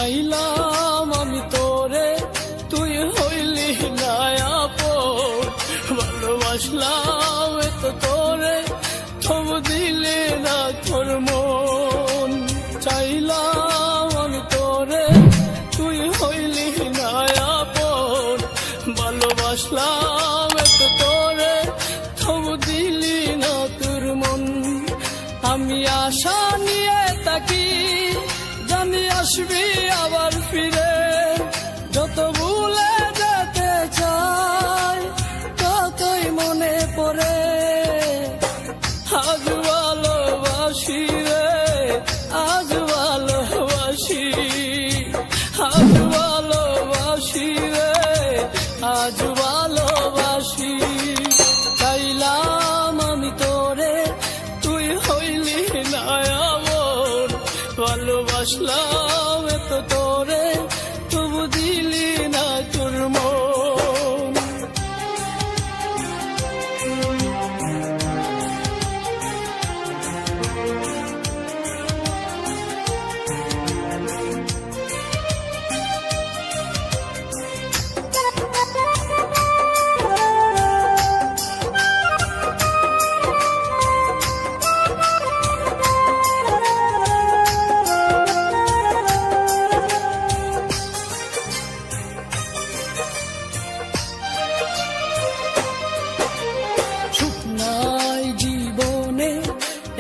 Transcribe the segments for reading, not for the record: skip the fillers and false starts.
চাইলাম আমি তোরে, তুই হইলি না আপন। ভালোবাসলাম এত তোরে, তবু দিলি না তোর মন। চাইলাম আমি তোরে, তুই হইলি না আপন। ভালোবাসলাম এত তোরে, তবু দিলি না তোর মন। আমি আশা নিয়ে থাকি, জানি আসবি আবার ফিরে। যত ভুলে যেতে চাই, ততই মনে পড়ে। আজ ভালোবাসি রে, আজ ভালোবাসি, আজ ভালোবাসি রে, আজ ভালোবাসি। চাইলাম আমি তোরে, তুই হইলি না আমন। ভালোবাসলাম এত তোরে, তবু দিলি না তোর মন।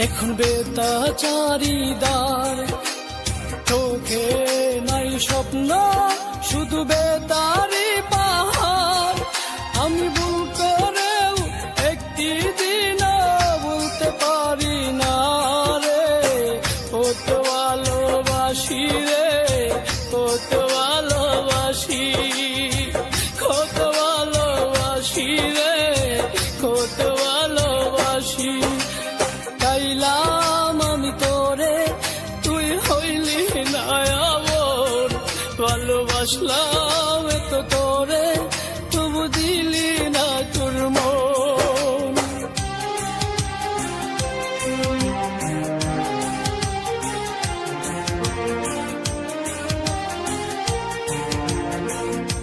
এখন বেতাচারিদার চোখে নাই স্বপ্ন, শুধু বেতারি পাহাড়। আমি ভুল করেও একটি দিনও বলতে পারি না রে, কত ভালোবাসি রে, কত ভালোবাসি, কত ভালোবাসি রে, কত ভালোবাসি। চাইলাম আমি তোরে, তুই হইলি না আমন। ভালোবাসলাম এত তোরে,